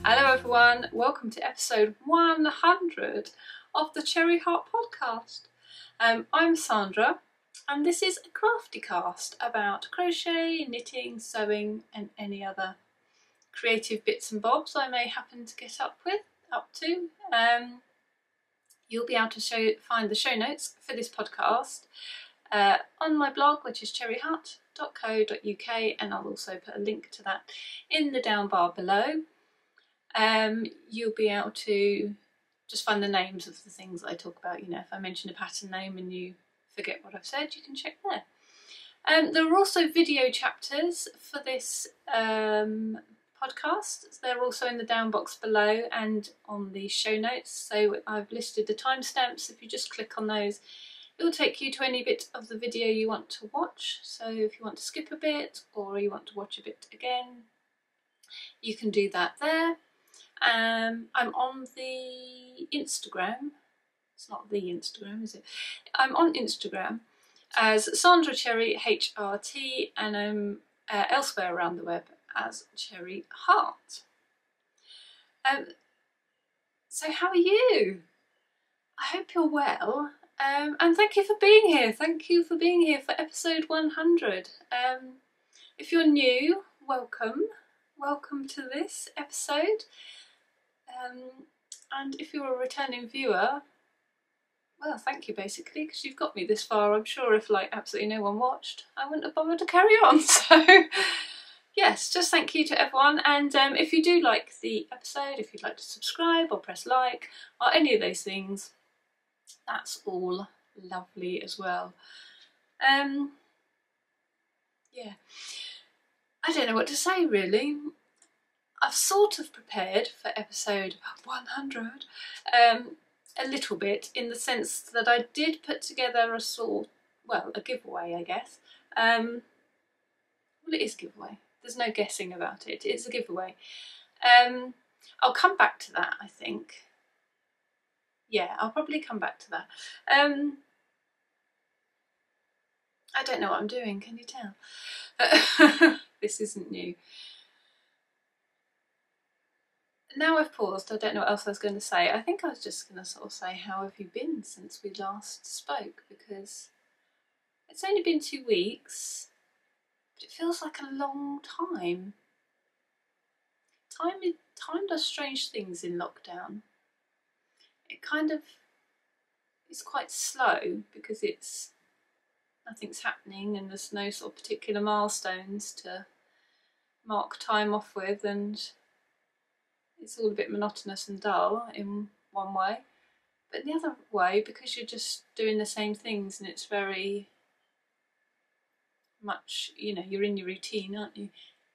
Hello everyone, welcome to episode 100 of the Cherry Heart podcast. I'm Sandra and this is a crafty cast about crochet, knitting, sewing and any other creative bits and bobs I may happen to get up to. You'll be able to find the show notes for this podcast on my blog, which is cherryheart.co.uk, and I'll also put a link to that in the down bar below. You'll be able to just find the names of the things that I talk about. You know, if I mention a pattern name and you forget what I've said, you can check there. There are also video chapters for this podcast. They're also in the down box below and on the show notes. So I've listed the timestamps. If you just click on those, it will take you to any bit of the video you want to watch. So if you want to skip a bit or you want to watch a bit again, you can do that there. I'm on the Instagram. It's not the Instagram, is it? I'm on Instagram as Sandra Cherry HRT, and I'm elsewhere around the web as Cherry Heart. So how are you? I hope you're well. And thank you for being here. Thank you for being here for episode 100. If you're new, welcome. Welcome to this episode. And if you're a returning viewer, well, thank you basically, because you've got me this far. I'm sure if like absolutely no one watched, I wouldn't have bothered to carry on. So yes, just thank you to everyone. And if you do like the episode, if you'd like to subscribe or press like or any of those things, that's all lovely as well. Yeah, I don't know what to say really. I've sort of prepared for episode 100 a little bit, in the sense that I did put together a giveaway, I guess. Well, it is a giveaway. There's no guessing about it. It's a giveaway. I'll come back to that, I think. Yeah, I'll probably come back to that. I don't know what I'm doing, can you tell? This isn't new. Now I've paused, I don't know what else I was going to say. I think I was just going to sort of say, how have you been since we last spoke? Because it's only been 2 weeks, but it feels like a long time. Time does strange things in lockdown. It kind of is quite slow because nothing's happening and there's no sort of particular milestones to mark time off with, and it's all a bit monotonous and dull in one way, but in the other way, because you're just doing the same things and it's very much, you know, you're in your routine, aren't you?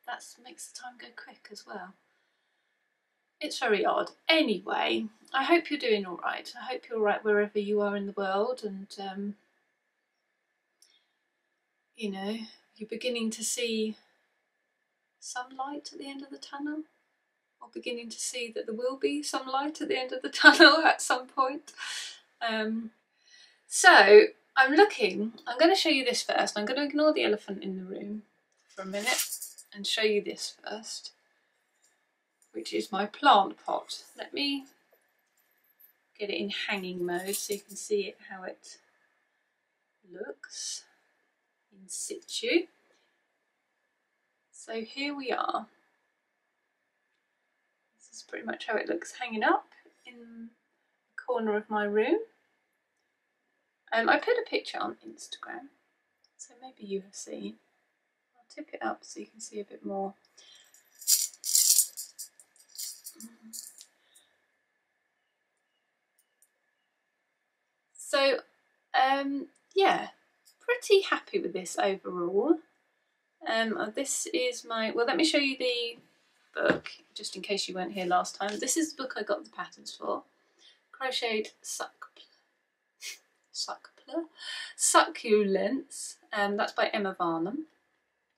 That makes the time go quick as well. It's very odd. Anyway, I hope you're doing all right. I hope you're all right wherever you are in the world, and you know, you're beginning to see some light at the end of the tunnel, or beginning to see that there will be some light at the end of the tunnel at some point. So I'm going to show you this first. I'm going to ignore the elephant in the room for a minute and show you this first, which is my plant pot. Let me get it in hanging mode so you can see it, how it looks in situ. So here we are. This is pretty much how it looks hanging up in the corner of my room. I put a picture on Instagram, so maybe you have seen. I'll tip it up so you can see a bit more. So, yeah, pretty happy with this overall. This is well, let me show you the book, just in case you weren't here last time. This is the book I got the patterns for. Crocheted Succulents. That's by Emma Varnum,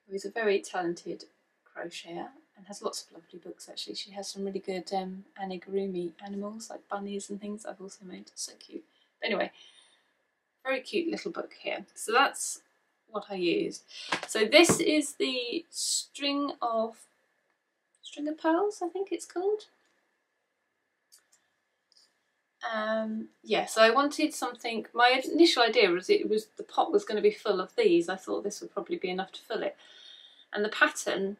who is a very talented crocheter and has lots of lovely books actually. She has some really good amigurumi animals like bunnies and things I've also made. So cute. But anyway, very cute little book here. So that's what I used. So this is the string of pearls, I think it's called. Yeah, so I wanted something. My initial idea was the pot was going to be full of these. I thought this would probably be enough to fill it, and the pattern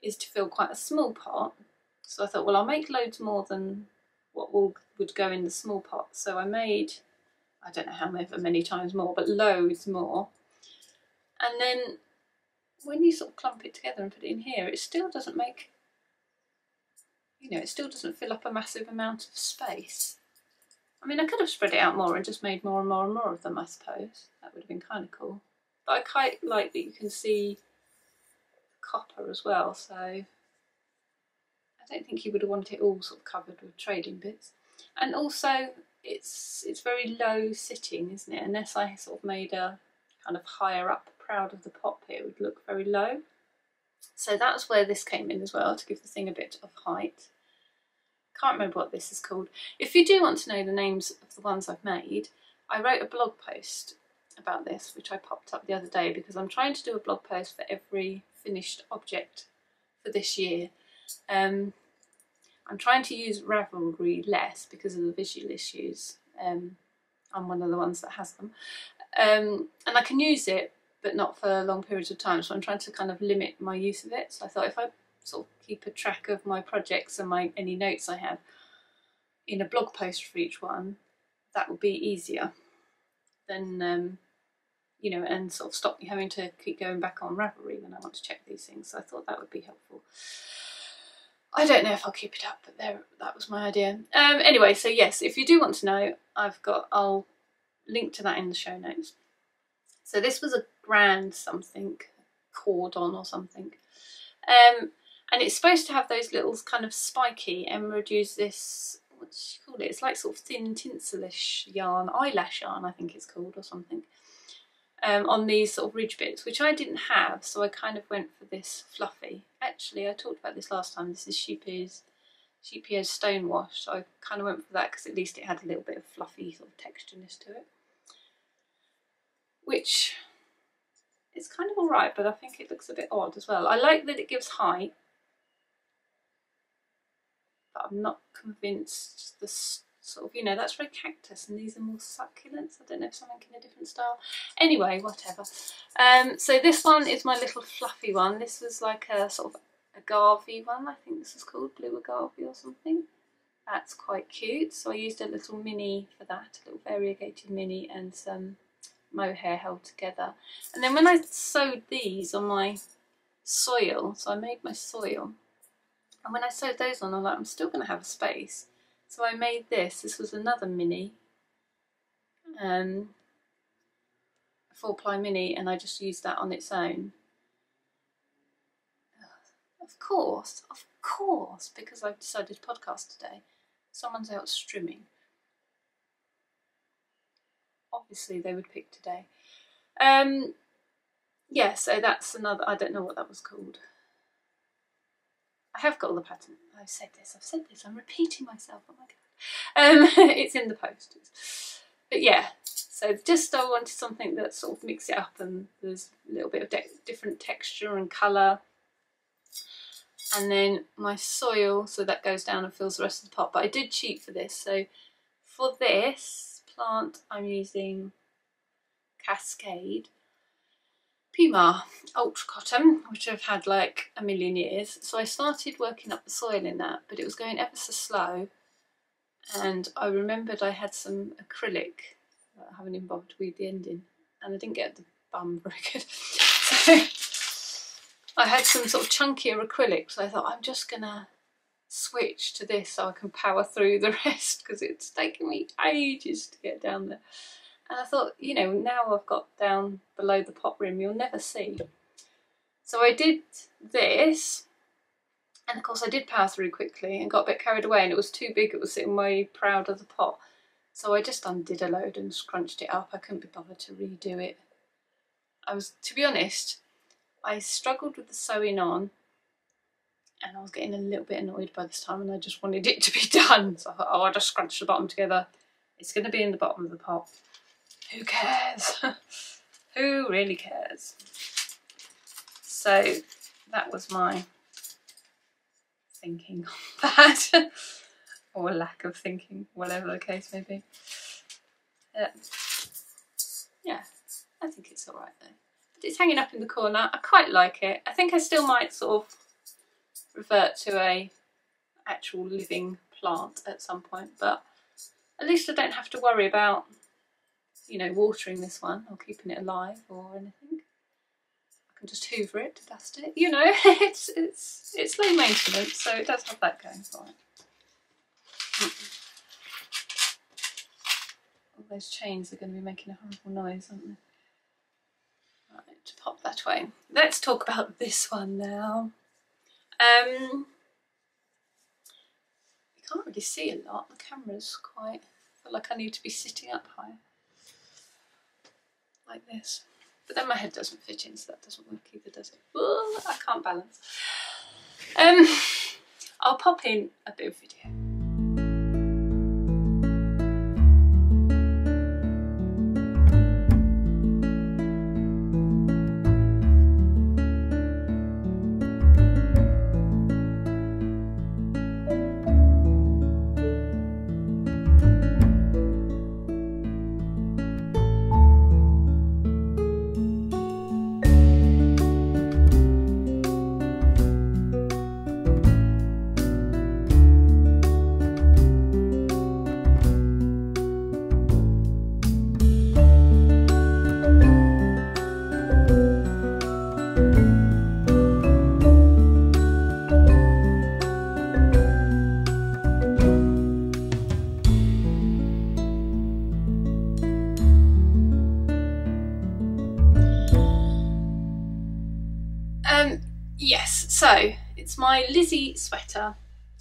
is to fill quite a small pot. So I thought, well, I'll make loads more than what would go in the small pot. So I made, I don't know how many times more, but loads more. And then when you sort of clump it together and put it in here, it still doesn't make, you know, it still doesn't fill up a massive amount of space. I mean, I could have spread it out more and just made more and more and more of them, I suppose. That would have been kind of cool. But I quite like that you can see copper as well, so I don't think you would have wanted it all sort of covered with trading bits. And also, it's very low sitting, isn't it? Unless I sort of made a kind of higher up proud of the pot bit, it would look very low. So that's where this came in as well, to give the thing a bit of height. Can't remember what this is called. If you do want to know the names of the ones I've made, I wrote a blog post about this, which I popped up the other day, because I'm trying to do a blog post for every finished object for this year. I'm trying to use Ravelry less because of the visual issues. I'm one of the ones that has them. And I can use it, but not for long periods of time, so I'm trying to kind of limit my use of it. So I thought if I sort of keep a track of my projects and any notes I have in a blog post for each one, that would be easier than you know, and sort of stop me having to keep going back on Ravelry when I want to check these things. So I thought that would be helpful. I don't know if I'll keep it up, but that was my idea. Anyway, so yes, if you do want to know, I'll link to that in the show notes. So this was a grand something, cordon or something. And it's supposed to have those little kind of spiky, Emma would use this, what do you call it? It's like sort of thin tinselish yarn, eyelash yarn I think it's called, or something, on these sort of ridge bits, which I didn't have, so I kind of went for this fluffy. Actually, I talked about this last time, this is Sheep Ears Stonewash, so I kind of went for that because at least it had a little bit of fluffy sort of textureness to it, which is kind of alright, but I think it looks a bit odd as well. I like that it gives height, but I'm not convinced this sort of, you know, that's very cactus and these are more succulents. I don't know if something in a different style. Anyway, whatever. So this one is my little fluffy one. This was like a sort of agave one, I think this is called, blue agave or something. That's quite cute. So I used a little mini for that, a little variegated mini and some mohair held together. And then when I sewed these on my soil, so I made my soil, and when I sewed those on, I'm like, I'm still going to have a space. So I made this. This was another mini, a 4-ply mini, and I just used that on its own. Of course, because I've decided to podcast today, someone's out strimming. Obviously they would pick today. Yeah, so that's another, I don't know what that was called. I have got all the pattern. I've said this, I'm repeating myself, oh my god. It's in the post. But yeah, so just I wanted something that sort of mix it up and there's a little bit of different texture and colour. And then my soil, so that goes down and fills the rest of the pot. But I did cheat for this, so for this plant I'm using Cascade Pima Ultra Cotton, which I've had like a million years. So I started working up the soil in that, but it was going ever so slow. And I remembered I had some acrylic that I haven't even bothered to weave the end in, and I didn't get the bum very good. So I had some sort of chunkier acrylic, so I thought I'm just gonna switch to this so I can power through the rest, because it's taken me ages to get down there. And I thought, you know, now I've got down below the pot rim, you'll never see. So I did this, and of course I did power through quickly and got a bit carried away, and it was too big, it was sitting way proud of the pot. So I just undid a load and scrunched it up. I couldn't be bothered to redo it. To be honest, I struggled with the sewing on, and I was getting a little bit annoyed by this time, and I just wanted it to be done. So I thought, oh, I'll just scrunch the bottom together. It's going to be in the bottom of the pot. Who cares? Who really cares? So that was my thinking on that. or a lack of thinking, whatever the case may be. Yeah, I think it's alright though. But it's hanging up in the corner. I quite like it. I think I still might sort of revert to a actual living plant at some point, but at least I don't have to worry about, you know, watering this one or keeping it alive or anything. I can just hoover it to dust it, you know. it's low maintenance, so it does have that going for it. All those chains are going to be making a horrible noise, aren't they? Right, pop that away. Let's talk about this one now. You can't really see a lot. The camera's quite, I feel like I need to be sitting up higher, like this. But then my head doesn't fit in, so that doesn't work either, does it? Ooh, I can't balance. I'll pop in a bit of video. Yes, so it's my Lizzie Sweater.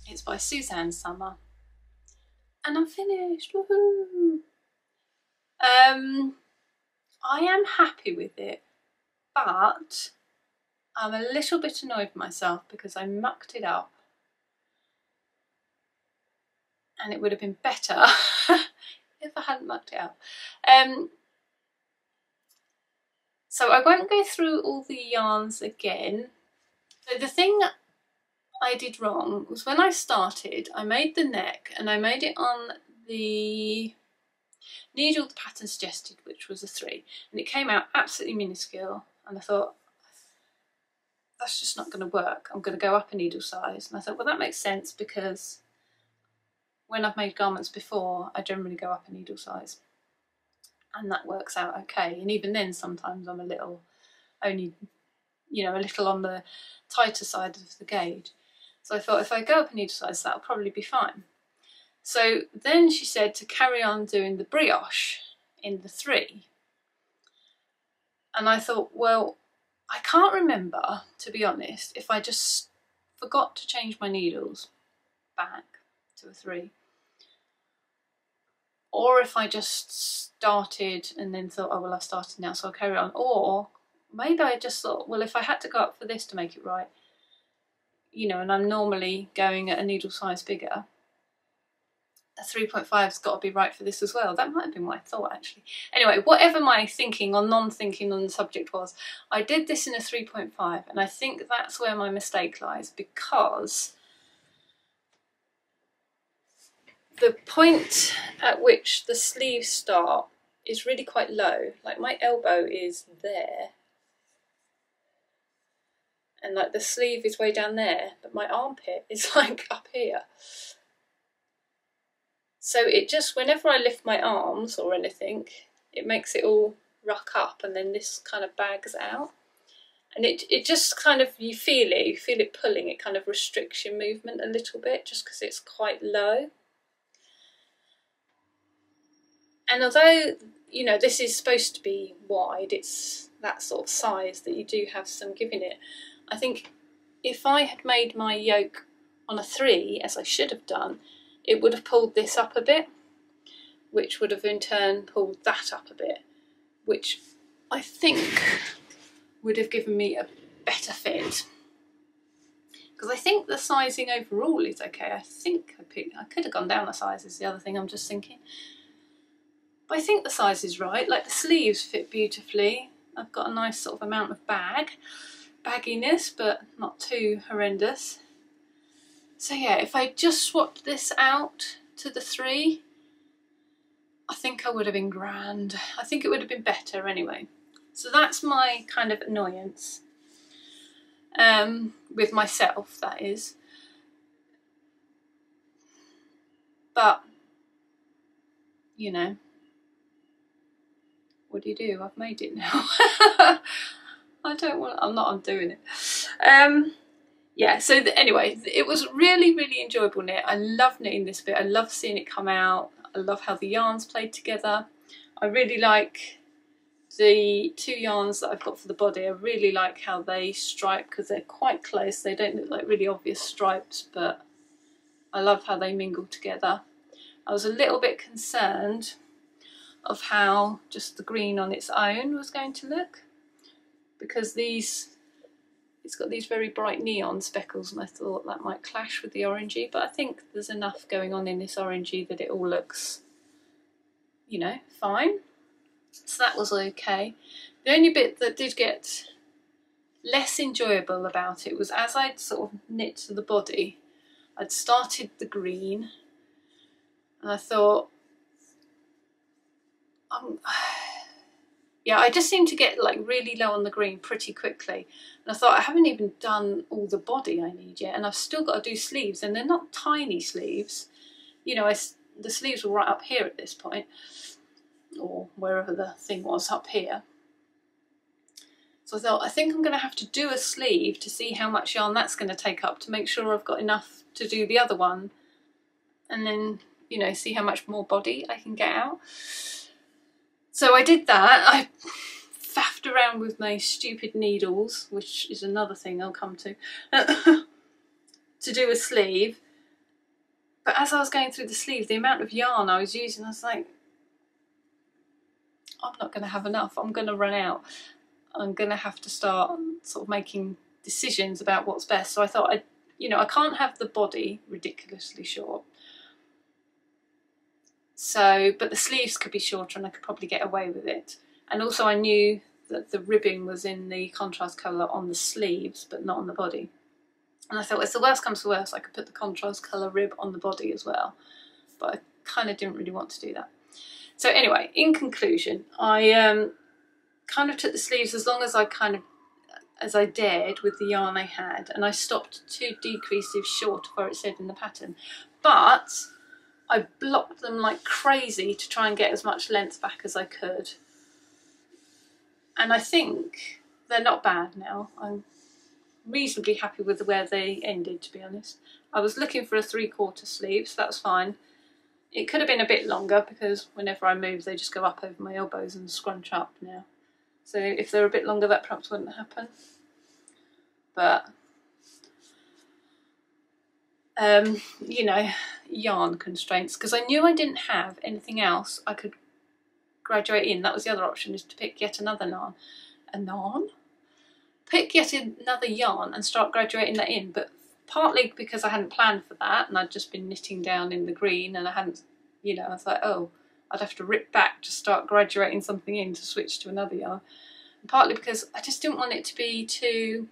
It's by Suzanne Summer, and I'm finished. Woohoo! I am happy with it, but I'm a little bit annoyed with myself because I mucked it up, and it would have been better if I hadn't mucked it up. So I won't go through all the yarns again. So the thing I did wrong was when I started, I made the neck and I made it on the needle the pattern suggested, which was a 3, and it came out absolutely minuscule, and I thought, that's just not going to work. I'm going to go up a needle size. And I thought, well, that makes sense because when I've made garments before, I generally go up a needle size, and that works out okay. And even then, sometimes I'm a little, only, you know, a little on the tighter side of the gauge. So I thought if I go up a needle size, that'll probably be fine. So then she said to carry on doing the brioche in the 3. And I thought, well, I can't remember, to be honest, if I just forgot to change my needles back to a 3. Or if I just started and then thought, oh, well, I've started now, so I'll carry on. Or maybe I just thought, well, if I had to go up for this to make it right, you know, and I'm normally going at a needle size bigger, a 3.5's got to be right for this as well. That might have been my thought, actually. Anyway, whatever my thinking or non-thinking on the subject was, I did this in a 3.5, and I think that's where my mistake lies, because the point at which the sleeves start is really quite low. Like my elbow is there, and like the sleeve is way down there, but my armpit is like up here. So it just, whenever I lift my arms or anything, it makes it all ruck up, and then this kind of bags out. And it just kind of, you feel it pulling, it kind of restricts your movement a little bit just because it's quite low. And although, you know, this is supposed to be wide, it's that sort of size that you do have some give in it. I think if I had made my yoke on a 3, as I should have done, it would have pulled this up a bit, which would have in turn pulled that up a bit, which I think would have given me a better fit. Because I think the sizing overall is okay. I think I could have gone down a size, is the other thing I'm just thinking. But I think the size is right. Like the sleeves fit beautifully. I've got a nice sort of amount of bagginess, but not too horrendous. So yeah, if I just swapped this out to the 3, I think I would have been grand. I think it would have been better anyway. So that's my kind of annoyance with myself, that is. But, you know, what do you do? I've made it now. I don't want, I'm not undoing it. Yeah, so anyway, it was really, really enjoyable knit. I love knitting this bit. I love seeing it come out. I love how the yarns played together. I really like the 2 yarns that I've got for the body. I really like how they stripe because they're quite close. They don't look like really obvious stripes, but I love how they mingle together. I was a little bit concerned of how just the green on its own was going to look, because it's got these very bright neon speckles, and I thought that might clash with the orangey, but I think there's enough going on in this orangey that it all looks, you know, fine. So that was okay. The only bit that did get less enjoyable about it was as I'd sort of knit to the body, I'd started the green and I thought, yeah, I just seemed to get like really low on the green pretty quickly. And I thought, I haven't even done all the body I need yet, and I've still got to do sleeves, and they're not tiny sleeves. You know, the sleeves were right up here at this point, or wherever the thing was up here. So I thought, I think I'm going to have to do a sleeve to see how much yarn that's going to take up to make sure I've got enough to do the other one, and then, you know, see how much more body I can get out. So I did that. I faffed around with my stupid needles, which is another thing I'll come to, to do a sleeve. But as I was going through the sleeve, the amount of yarn I was using, I was like, I'm not going to have enough. I'm going to run out. I'm going to have to start sort of making decisions about what's best. So I thought, I can't have the body ridiculously short. So, but the sleeves could be shorter and I could probably get away with it. And also I knew that the ribbing was in the contrast colour on the sleeves, but not on the body. And I thought, if the worst comes to worst, I could put the contrast colour rib on the body as well. But I kind of didn't really want to do that. So anyway, in conclusion, I kind of took the sleeves as long as I dared with the yarn I had, and I stopped 2 decreases short of where it said in the pattern. But I blocked them like crazy to try and get as much length back as I could. And I think they're not bad now. I'm reasonably happy with where they ended, to be honest. I was looking for a 3/4 sleeve, so that's fine. It could have been a bit longer because whenever I move they just go up over my elbows and scrunch up now. So if they're a bit longer that perhaps wouldn't happen. But you know, yarn constraints, because I knew I didn't have anything else I could graduate in. That was the other option, is to pick yet another yarn. Pick yet another yarn and start graduating that in, but partly because I hadn't planned for that and I'd just been knitting down in the green and I hadn't, you know, I was like, oh, I'd have to rip back to start graduating something in to switch to another yarn. And partly because I just didn't want it to be too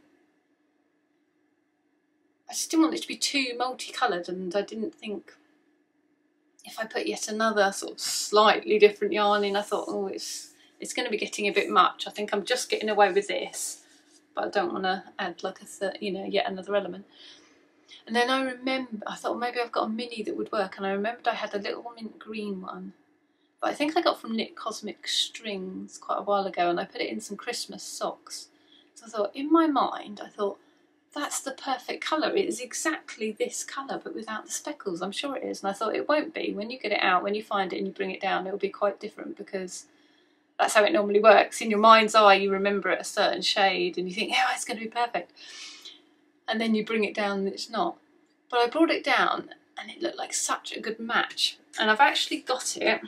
multicoloured, and I didn't think if I put yet another sort of slightly different yarn in, I thought, oh, it's going to be getting a bit much. I think I'm just getting away with this, but I don't want to add like yet another element. And then I thought maybe I've got a mini that would work, and I remembered I had a little mint green one, but I think I got from Knit Cosmic Strings quite a while ago, and I put it in some Christmas socks. So I thought, in my mind, that's the perfect colour. It is exactly this colour but without the speckles. I'm sure it is. And I thought it won't be. When you get it out, when you find it and you bring it down, it will be quite different, because that's how it normally works. In your mind's eye you remember it a certain shade and you think, oh, it's going to be perfect. And then you bring it down and it's not. But I brought it down and it looked like such a good match. And I've actually got it.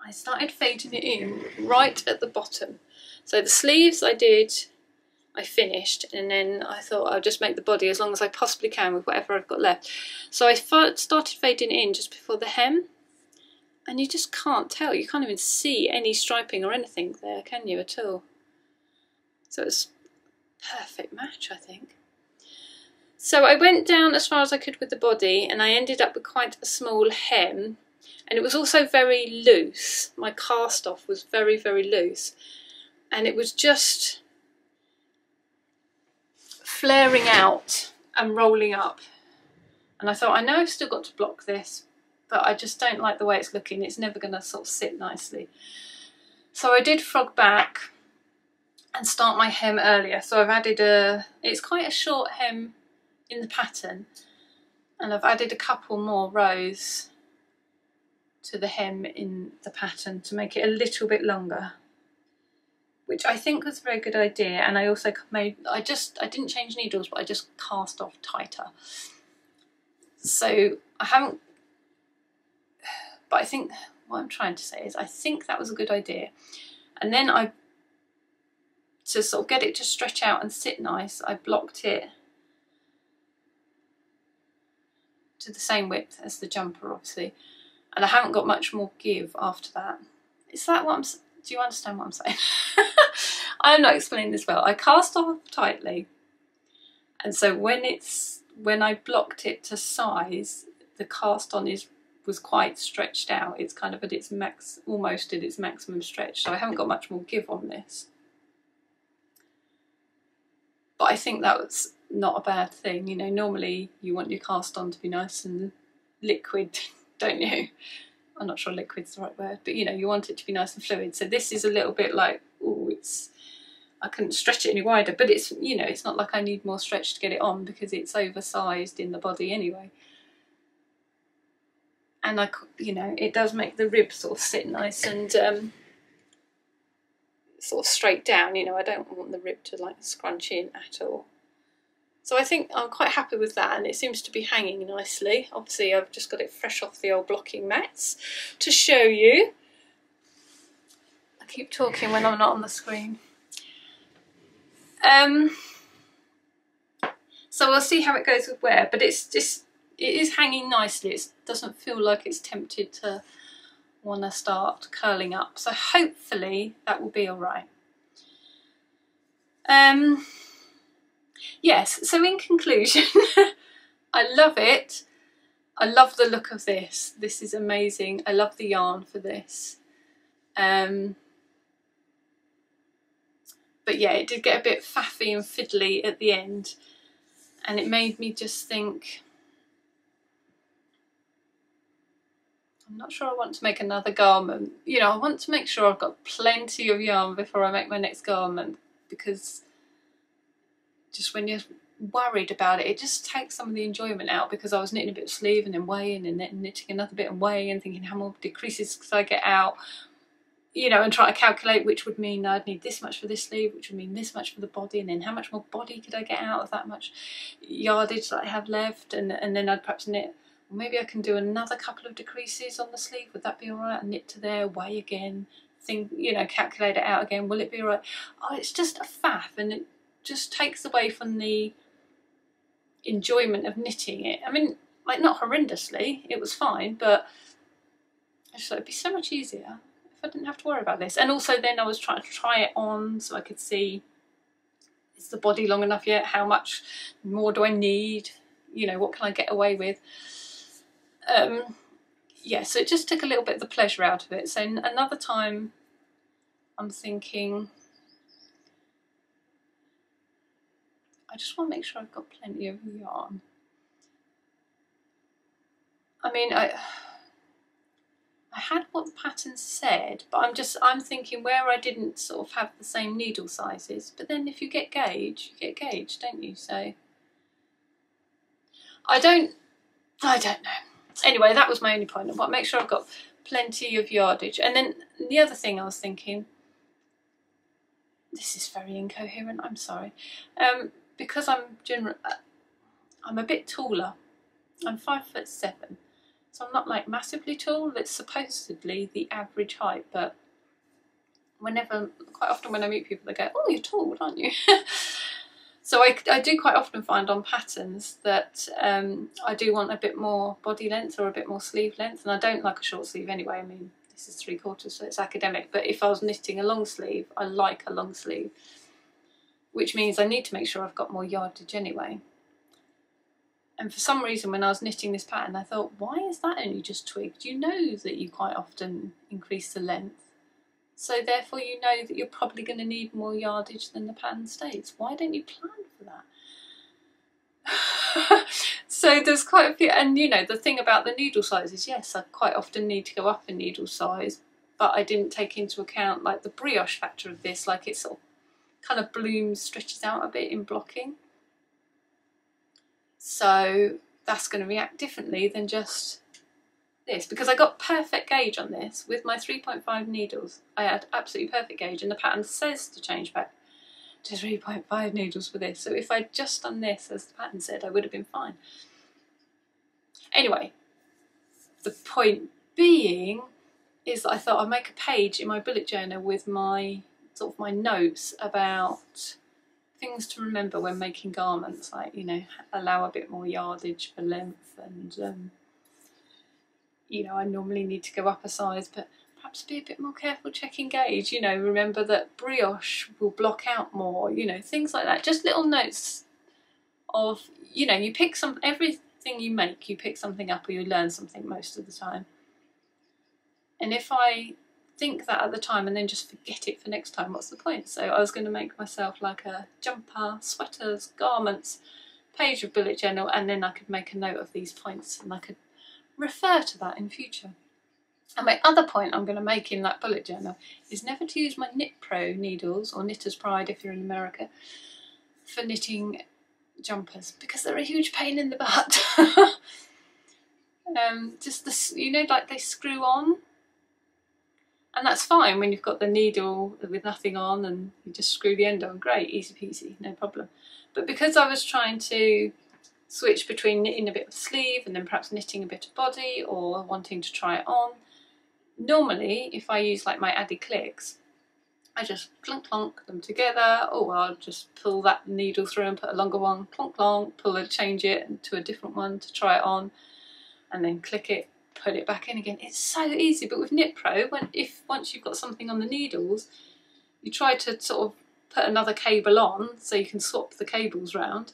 I started fading it in right at the bottom. So the sleeves I finished, and then I thought I'll just make the body as long as I possibly can with whatever I've got left. So I started fading it in just before the hem, and you just can't tell. You can't even see any striping or anything there, can you, at all? So it's a perfect match, I think. So I went down as far as I could with the body, and I ended up with quite a small hem, and it was also very loose. My cast off was very, very loose, and it was just flaring out and rolling up. And I thought, I know I've still got to block this, but I just don't like the way it's looking. It's never going to sort of sit nicely. So I did frog back and start my hem earlier. So I've added it's quite a short hem in the pattern, and I've added a couple more rows to the hem in the pattern to make it a little bit longer, which I think was a very good idea. And I also I didn't change needles, but I just cast off tighter. So I haven't, but I think what I'm trying to say is I think that was a good idea. And then to sort of get it to stretch out and sit nice, I blocked it to the same width as the jumper, obviously, and I haven't got much more give after that. Is that what do you understand what I'm saying? I'm not explaining this well. I cast off tightly, and so when I blocked it to size, the cast on was quite stretched out. It's kind of at its almost at its maximum stretch, so I haven't got much more give on this. But I think that was not a bad thing. You know, normally you want your cast on to be nice and liquid, don't you? I'm not sure liquid's the right word, but you know, you want it to be nice and fluid. So this is a little bit like, oh, I couldn't stretch it any wider, but it's, you know, it's not like I need more stretch to get it on because it's oversized in the body anyway. And you know, it does make the rib sort of sit nice and sort of straight down. You know, I don't want the rib to like scrunch in at all. So I think I'm quite happy with that, and it seems to be hanging nicely. Obviously I've just got it fresh off the old blocking mats to show you. I keep talking when I'm not on the screen. So we'll see how it goes with wear, but it is hanging nicely. It doesn't feel like it's tempted to want to start curling up. So hopefully that will be all right. Yes, so in conclusion, I love it. I love the look of this. This is amazing. I love the yarn for this. But yeah, it did get a bit faffy and fiddly at the end, and it made me just think, I'm not sure I want to make another garment. You know, I want to make sure I've got plenty of yarn before I make my next garment, because just when you're worried about it, it just takes some of the enjoyment out, because I was knitting a bit of sleeve and then weighing and then knitting another bit and weighing and thinking, how more decreases could I get out? You know, and try to calculate which would mean I'd need this much for this sleeve, which would mean this much for the body, and then how much more body could I get out of that much yardage that I have left, and then I'd perhaps knit, well, maybe I can do another couple of decreases on the sleeve, would that be alright? And knit to there, weigh again, think, you know, calculate it out again, will it be alright? Oh, it's just a faff, and it just takes away from the enjoyment of knitting it. I mean, like, not horrendously, it was fine, but I just thought it'd be so much easier if I didn't have to worry about this. And also then I was trying to try it on so I could see, is the body long enough yet? How much more do I need? You know, what can I get away with? Yeah, so it just took a little bit of the pleasure out of it. So another time I'm thinking, I just want to make sure I've got plenty of yarn. I mean, I had what the pattern said, but I'm thinking where I didn't sort of have the same needle sizes. But then if you get gauge, you get gauge, don't you? So I don't know. Anyway, that was my only point. I want to make sure I've got plenty of yardage. And then the other thing I was thinking, this is very incoherent, I'm sorry. Because I'm a bit taller. I'm 5'7", so I'm not like massively tall. It's supposedly the average height, but quite often when I meet people, they go, "Oh, you're tall, aren't you?" So I do quite often find on patterns that I do want a bit more body length or a bit more sleeve length, and I don't like a short sleeve anyway. I mean, this is 3/4, so it's academic, but if I was knitting a long sleeve, I like a long sleeve, which means I need to make sure I've got more yardage anyway. And for some reason when I was knitting this pattern I thought, why is that only just twigged? You know that you quite often increase the length, so therefore you know that you're probably going to need more yardage than the pattern states. Why don't you plan for that? So there's quite a few, and you know the thing about the needle size is, yes, I quite often need to go up in needle size, but I didn't take into account like the brioche factor of this, like it sort of kind of blooms, stretches out a bit in blocking. So that's going to react differently than just this, because I got perfect gauge on this with my 3.5 needles. I had absolutely perfect gauge, and the pattern says to change back to 3.5 needles for this. So if I'd just done this as the pattern said, I would have been fine. Anyway, the point being is that I thought I'd make a page in my bullet journal with my sort of my notes about things to remember when making garments, like, you know, allow a bit more yardage for length, and you know, I normally need to go up a size, but perhaps be a bit more careful checking gauge. You know, remember that brioche will block out more, you know, things like that. Just little notes of, you know, you pick some, everything you make, you pick something up or you learn something most of the time. And if I think that at the time and then just forget it for next time, what's the point? So I was going to make myself like a jumper, sweaters, garments page of bullet journal, and then I could make a note of these points and I could refer to that in future. And my other point I'm going to make in that bullet journal is never to use my Knit Pro needles, or Knitter's Pride if you're in America, for knitting jumpers, because they're a huge pain in the butt. Just the, you know, like they screw on, and that's fine when you've got the needle with nothing on and you just screw the end on, great, easy peasy, no problem. But because I was trying to switch between knitting a bit of sleeve and then perhaps knitting a bit of body, or wanting to try it on, normally if I use like my Addy clicks, I just clunk clunk them together, or I'll just pull that needle through and put a longer one, clonk clonk, pull it, change it to a different one to try it on, and then click it, put it back in again. It's so easy. But with Knit Pro, once you've got something on the needles, you try to sort of put another cable on so you can swap the cables round.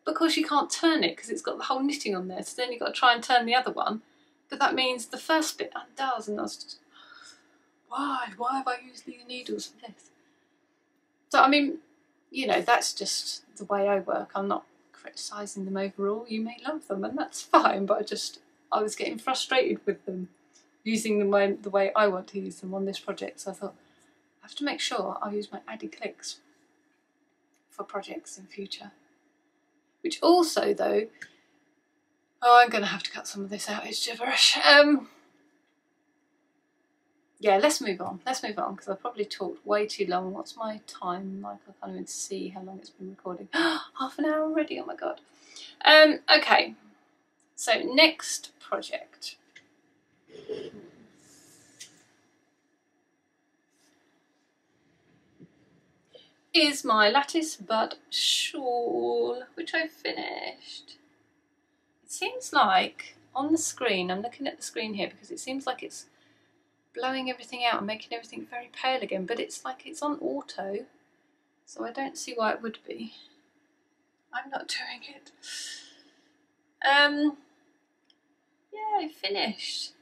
But of course you can't turn it because it's got the whole knitting on there, so then you've got to try and turn the other one. But that means the first bit undoes, and I was just, why have I used these needles for this? So I mean, you know, that's just the way I work. I'm not criticising them overall. You may love them and that's fine, but I was getting frustrated with them, using them the way I want to use them on this project. So I thought, I have to make sure I use my Addy clicks for projects in future. Which also though, oh, I'm going to have to cut some of this out, it's gibberish. Yeah, let's move on because I've probably talked way too long. What's my time like? I can't even see how long it's been recording. Half an hour already, oh my god. Okay, so next project. Is my Lattice Bud shawl, which I finished. It seems like on the screen, I'm looking at the screen here because it seems like it's blowing everything out and making everything very pale again, but it's like it's on auto, so I don't see why it would be. I'm not doing it. Yeah, I finished.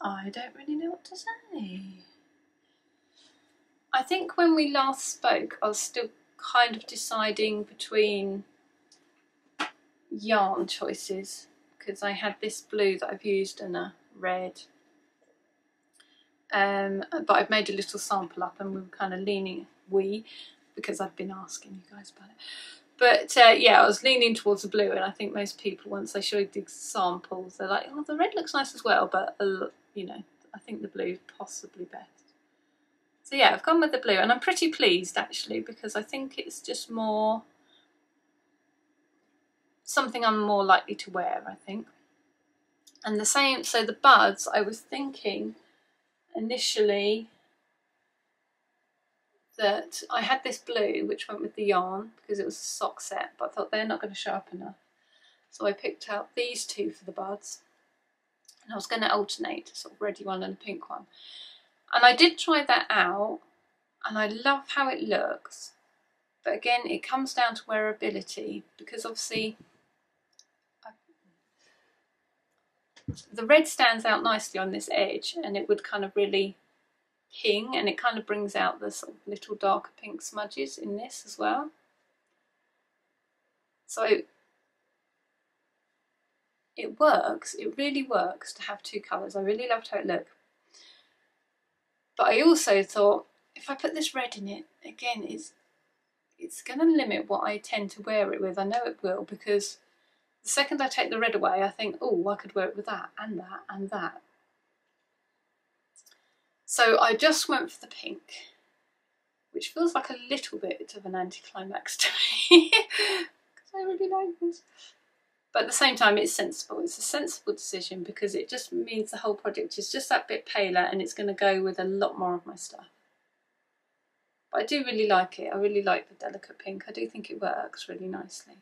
I don't really know what to say. I think when we last spoke, I was still kind of deciding between yarn choices, because I had this blue that I've used and a red. But I've made a little sample up and we were kind of leaning, because I've been asking you guys about it. But yeah, I was leaning towards the blue, and I think most people, once they showed the samples, they're like, oh, the red looks nice as well, but you know, I think the blue is possibly best. So yeah, I've gone with the blue, and I'm pretty pleased actually, because I think it's just more something I'm more likely to wear, I think. And the same, so the buds, I was thinking initially that I had this blue which went with the yarn because it was a sock set, but I thought they're not going to show up enough, so I picked out these two for the buds, and I was going to alternate a sort of reddy one and a pink one. And I did try that out and I love how it looks, But again, it comes down to wearability, because obviously the red stands out nicely on this edge, and it would kind of really ping, and it kind of brings out the sort of little darker pink smudges in this as well. So it works, it really works to have two colours. I really loved how it looked. But I also thought, if I put this red in it, again, it's going to limit what I tend to wear it with. I know it will, because the second I take the red away, I think, oh, I could wear it with that and that and that. So I just went for the pink, which feels like a little bit of an anticlimax to me, because I really like this. But at the same time, it's sensible. It's a sensible decision, because it just means the whole project is just that bit paler, and it's going to go with a lot more of my stuff. But I do really like it. I really like the delicate pink. I do think it works really nicely.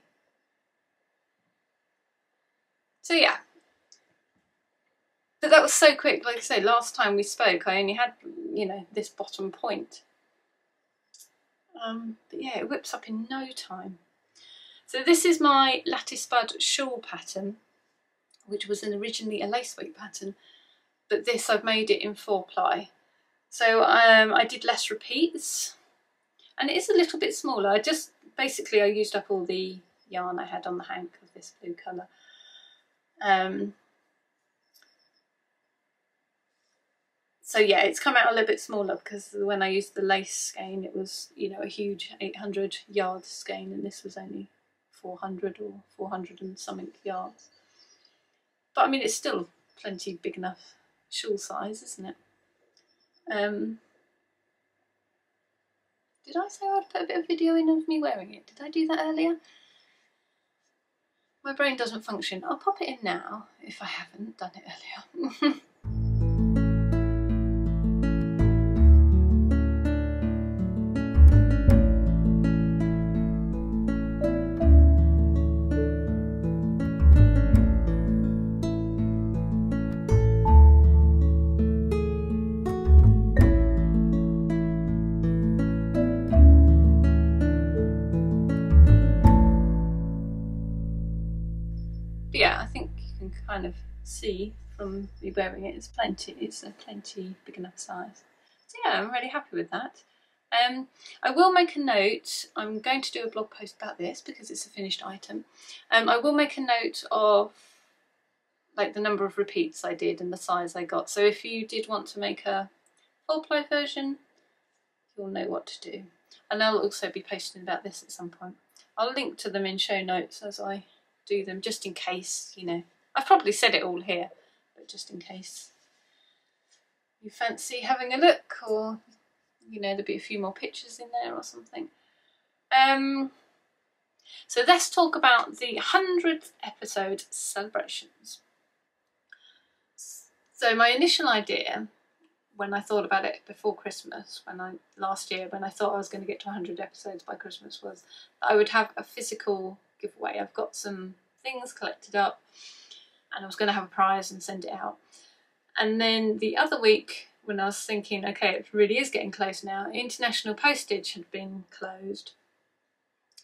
So yeah. But that was so quick. Like I say, last time we spoke, I only had, you know, this bottom point. But yeah, it whips up in no time. So this is my Lattice Bud shawl pattern, which was originally a lace weight pattern, but this I've made it in 4-ply. So I did less repeats, and it is a little bit smaller. I used up all the yarn I had on the hank of this blue colour. So yeah, it's come out a little bit smaller, because when I used the lace skein, it was, you know, a huge 800 yard skein, and this was only 400 or 400 and something yards. But I mean, it's still plenty big enough shawl size, isn't it? Did I say I'd put a bit of video in of me wearing it? Did I do that earlier? My brain doesn't function. I'll pop it in now if I haven't done it earlier. But yeah, I think you can kind of see from me wearing it, it's a plenty big enough size. So yeah, I'm really happy with that. I will make a note. I'm going to do a blog post about this because it's a finished item. I will make a note of like the number of repeats I did and the size I got. So if you did want to make a 4-ply version, you'll know what to do. And I'll also be posting about this at some point. I'll link to them in show notes as I do them, just in case, you know. I've probably said it all here, but just in case you fancy having a look, or, you know, there'll be a few more pictures in there or something. So let's talk about the 100th episode celebrations. So my initial idea, when I thought about it before Christmas, last year, when I thought I was going to get to 100 episodes by Christmas, was that I would have a physical giveaway. I've got some things collected up, and I was going to have a prize and send it out. And then the other week, when I was thinking, okay, it really is getting close now, international postage had been closed.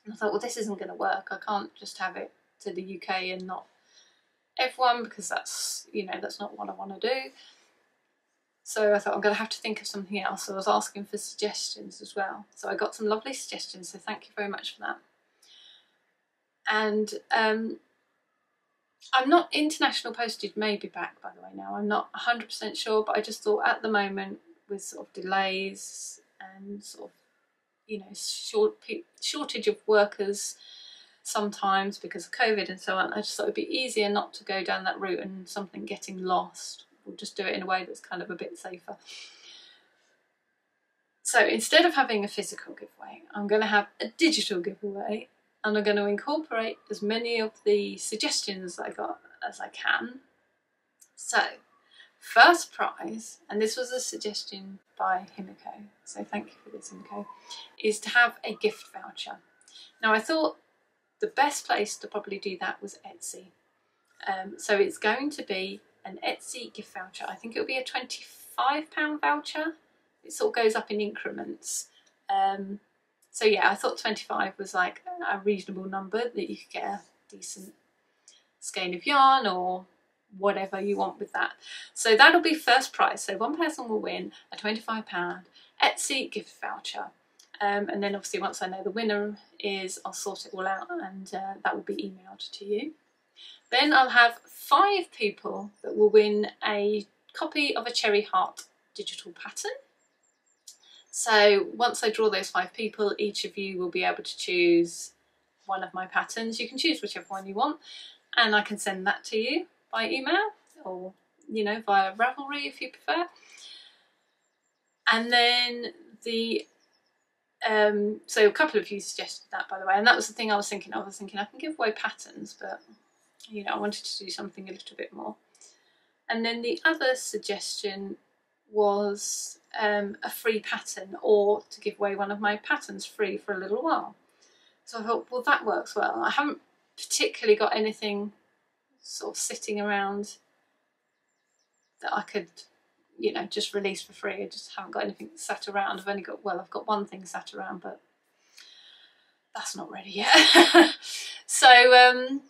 And I thought, well, this isn't going to work. I can't just have it to the UK and not everyone, because that's, you know, that's not what I want to do. So I thought, I'm going to have to think of something else. So I was asking for suggestions as well. So I got some lovely suggestions, so thank you very much for that. And I'm not, international postage may be back, by the way, now. I'm not 100% sure, but I just thought at the moment, with sort of delays and sort of, you know, shortage of workers sometimes because of COVID and so on, I just thought it'd be easier not to go down that route and something getting lost. We'll just do it in a way that's kind of a bit safer. So instead of having a physical giveaway, I'm going to have a digital giveaway, and I'm going to incorporate as many of the suggestions that I got as I can. So, first prize, and this was a suggestion by Himiko, so thank you for this, Himiko, is to have a gift voucher. Now I thought the best place to probably do that was Etsy. So it's going to be an Etsy gift voucher. I think it'll be a £25 voucher. It sort of goes up in increments. So yeah, I thought 25 was like a reasonable number that you could get a decent skein of yarn or whatever you want with that. So that'll be first prize. So one person will win a £25 Etsy gift voucher. And then obviously once I know the winner is, I'll sort it all out, and that will be emailed to you. Then I'll have 5 people that will win a copy of a Cherry Heart digital pattern. So once I draw those 5 people, each of you will be able to choose one of my patterns. You can choose whichever one you want, and I can send that to you by email, or you know, via Ravelry if you prefer. And then the so a couple of you suggested that, by the way, and that was the thing I was thinking of. I was thinking I can give away patterns, but you know, I wanted to do something a little bit more. And then the other suggestion was a free pattern, or to give away one of my patterns free for a little while. So I thought, well, that works well. I haven't particularly got anything sort of sitting around that I could, you know, just release for free. I just haven't got anything sat around. I've only got, well, I've got one thing sat around, but that's not ready yet. So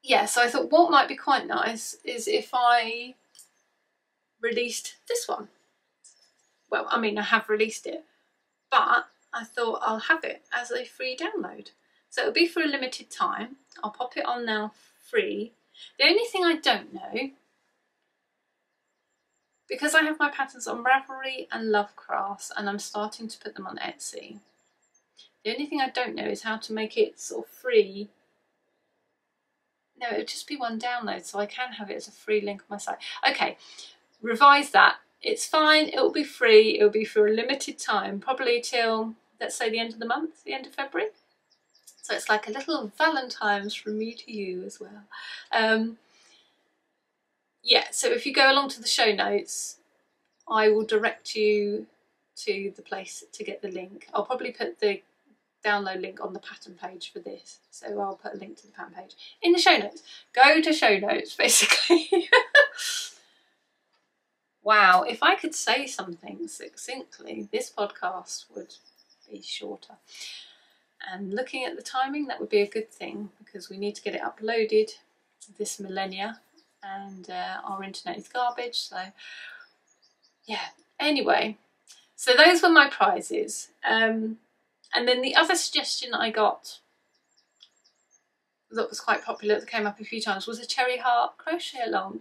yeah, so I thought what might be quite nice is if I released this one. Well, I mean, I have released it, but I thought I'll have it as a free download. So it'll be for a limited time. I'll pop it on now free. The only thing I don't know, because I have my patterns on Ravelry and Lovecrafts and I'm starting to put them on Etsy, the only thing I don't know is how to make it sort of free. No, it would just be one download, so I can have it as a free link on my site. Okay, revise that. It's fine, it'll be free, it'll be for a limited time, probably till, let's say, the end of the month, the end of February. So it's like a little Valentine's from me to you as well. Yeah, so if you go along to the show notes, I will direct you to the place to get the link. I'll probably put the download link on the pattern page for this, so I'll put a link to the pattern page in the show notes. Go to show notes, basically. Wow, if I could say something succinctly, this podcast would be shorter. And looking at the timing, that would be a good thing, because we need to get it uploaded this millennia, and our internet is garbage, so yeah. Anyway, so those were my prizes. And then the other suggestion I got that was quite popular, that came up a few times, was a Cherry Heart crochet along.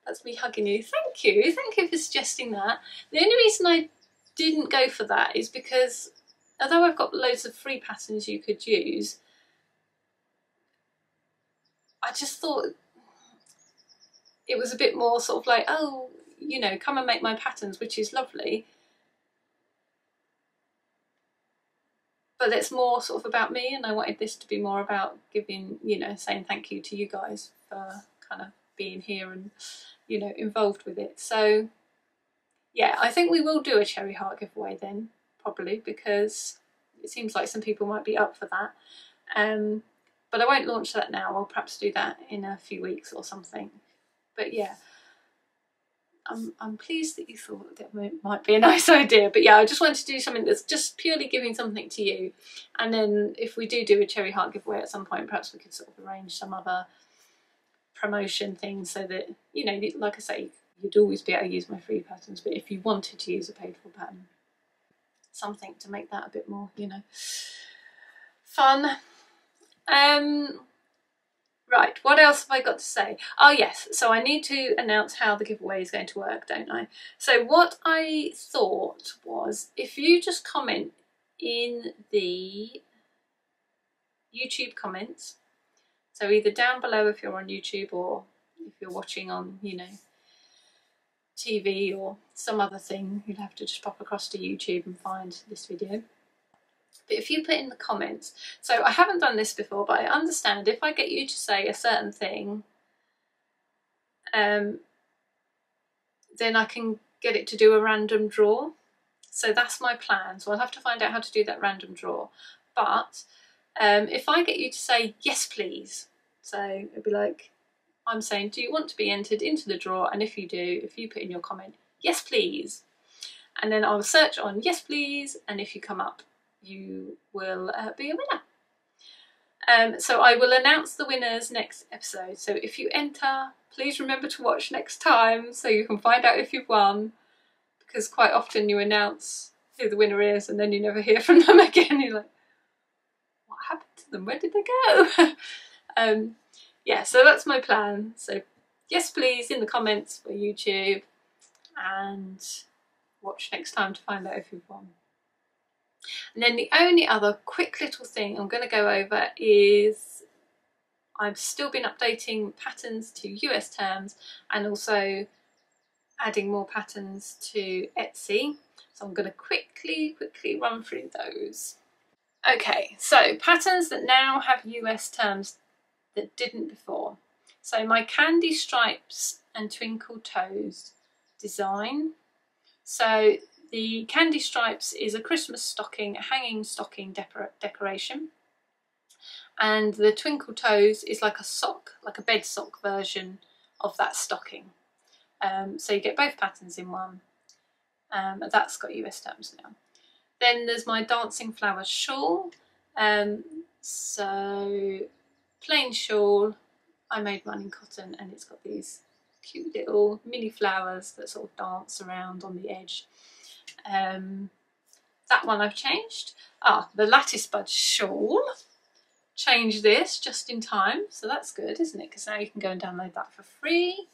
That's me hugging you. Thank you for suggesting that. The only reason I didn't go for that is because although I've got loads of free patterns you could use, I just thought it was a bit more sort of like, oh, you know, come and make my patterns, which is lovely, but it's more sort of about me, and I wanted this to be more about giving, you know, saying thank you to you guys for kind of being here and, you know, involved with it. So yeah, I think we will do a Cherry Heart giveaway then, probably, because it seems like some people might be up for that. But I won't launch that now. I'll perhaps do that in a few weeks or something. But yeah, I'm pleased that you thought that might be a nice idea. But yeah, I just wanted to do something that's just purely giving something to you. And then if we do a Cherry Heart giveaway at some point, perhaps we could sort of arrange some other promotion thing, so that, you know, like I say, you'd always be able to use my free patterns, but if you wanted to use a paid for pattern, something to make that a bit more, you know, fun. Right, what else have I got to say? Oh yes, so I need to announce how the giveaway is going to work, don't I? So what I thought was, if you just comment in the YouTube comments, so either down below if you're on YouTube, or if you're watching on, you know, TV or some other thing, you'll have to just pop across to YouTube and find this video. But if you put in the comments, so I haven't done this before, but I understand if I get you to say a certain thing, then I can get it to do a random draw. So that's my plan. So I'll have to find out how to do that random draw. But if I get you to say yes please, so it'd be like, I'm saying, do you want to be entered into the draw? And if you do, if you put in your comment, yes please, and then I'll search on Yes Please, and if you come up you will be a winner. So I will announce the winners next episode, so if you enter, please remember to watch next time so you can find out if you've won, because quite often you announce who the winner is and then you never hear from them again. You're like, what happened to them? Where did they go? Yeah, so that's my plan. So Yes Please in the comments for YouTube, and watch next time to find out if you've won. And then the only other quick little thing I'm going to go over is I've still been updating patterns to US terms and also adding more patterns to Etsy. So I'm going to quickly run through those. Okay, so patterns that now have US terms that didn't before. So my Candy Stripes and Twinkle Toes design. So the Candy Stripes is a Christmas stocking, a hanging stocking decoration. And the Twinkle Toes is like a sock, like a bed sock version of that stocking. So you get both patterns in one. That's got US terms now. Then there's my Dancing Flowers shawl. So plain shawl. I made mine in cotton, and it's got these cute little mini flowers that sort of dance around on the edge. That one I've changed. The Lattice Bud shawl. Changed this just in time, so that's good, isn't it? Because now you can go and download that for free.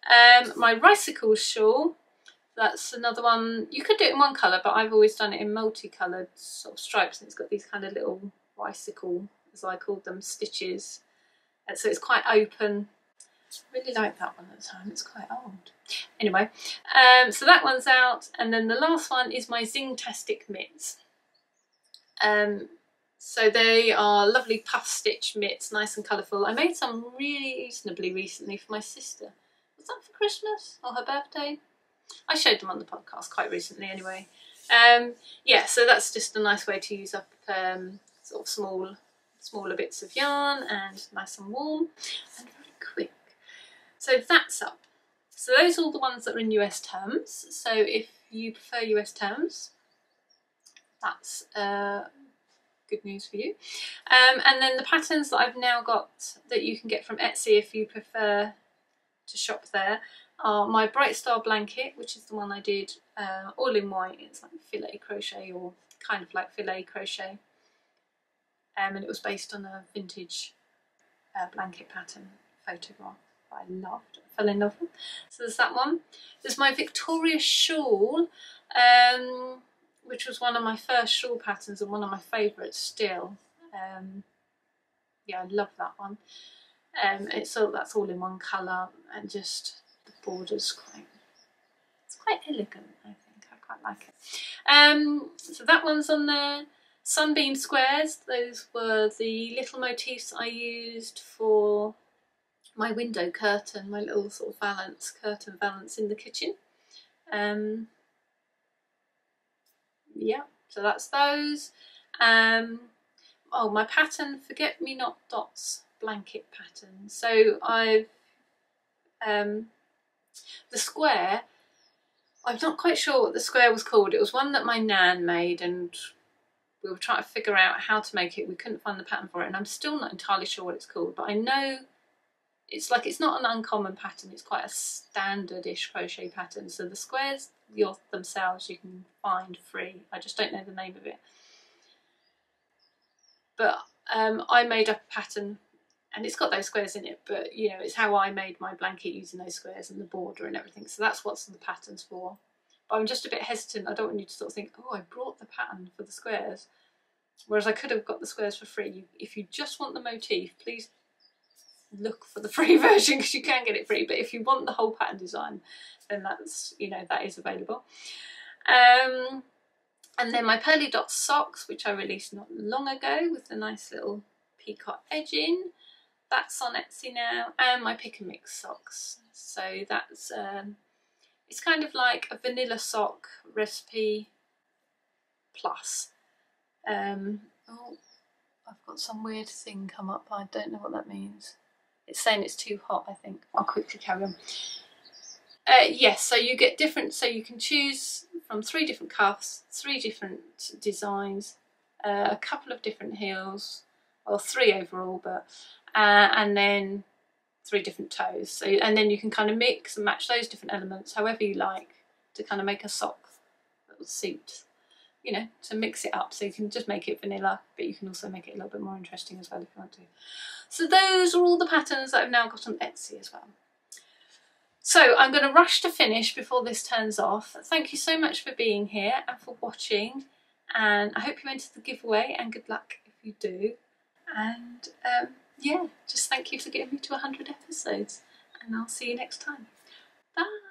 My Ricicle shawl. That's another one. You could do it in one colour, but I've always done it in multicoloured sort of stripes, and it's got these kind of little Ricicle, as I called them, stitches. And so it's quite open. I really like that one at the time, it's quite old. Anyway, so that one's out, and then the last one is my Zing-tastic mitts. So they are lovely puff stitch mitts, nice and colourful. I made some really reasonably recently for my sister. Was that for Christmas or her birthday? I showed them on the podcast quite recently anyway. Yeah, so that's just a nice way to use up sort of smaller bits of yarn, and nice and warm and very quick. So that's up. So those are all the ones that are in US terms. So if you prefer US terms, that's good news for you. And then the patterns that I've now got that you can get from Etsy if you prefer to shop there are my Bright Star blanket, which is the one I did all in white. It's like filet crochet, or kind of like filet crochet. And it was based on a vintage blanket pattern photograph that I loved, I fell in love with. So there's that one. There's my Victoria shawl, which was one of my first shawl patterns and one of my favourites still. Yeah, I love that one. That's all in one colour, and just the border's it's quite elegant, I think. I quite like it. So that one's on there. Sunbeam squares, those were the little motifs I used for my window curtain, my little sort of curtain valance in the kitchen. Yeah, so that's those. My pattern, Forget Me Not Dots blanket pattern. So I've the square, I'm not quite sure what the square was called. It was one that my nan made, and we were trying to figure out how to make it. We couldn't find the pattern for it, and I'm still not entirely sure what it's called, but I know it's not an uncommon pattern. It's quite a standard-ish crochet pattern. So the squares themselves you can find free. I just don't know the name of it. But I made up a pattern, and it's got those squares in it, but you know, it's how I made my blanket using those squares and the border and everything. So that's what the pattern's for. But I'm just a bit hesitant. I don't want you to sort of think, oh, I brought the pattern for the squares. Whereas I could have got the squares for free. If you just want the motif, please look for the free version, because you can get it free. But if you want the whole pattern design, then that's, you know, that is available. And then my Pearly Dot socks, which I released not long ago with the nice little peacock edging. That's on Etsy now. And my Pick and Mix socks. So that's it's kind of like a vanilla sock recipe plus. Oh, I've got some weird thing come up. I don't know what that means. It's saying it's too hot, I think. I'll quickly carry on. Yes, so you get different, so you can choose from 3 different cuffs, 3 different designs, a couple of different heels, or 3 overall, but and then 3 different toes. So, and then you can kind of mix and match those different elements however you like to kind of make a sock that will suit, you know, to mix it up. So you can just make it vanilla, but you can also make it a little bit more interesting as well if you want to. So those are all the patterns that I've now got on Etsy as well. So I'm going to rush to finish before this turns off. Thank you so much for being here and for watching, and I hope you entered the giveaway, and good luck if you do. And yeah, just thank you for getting me to 100 episodes, and I'll see you next time. Bye!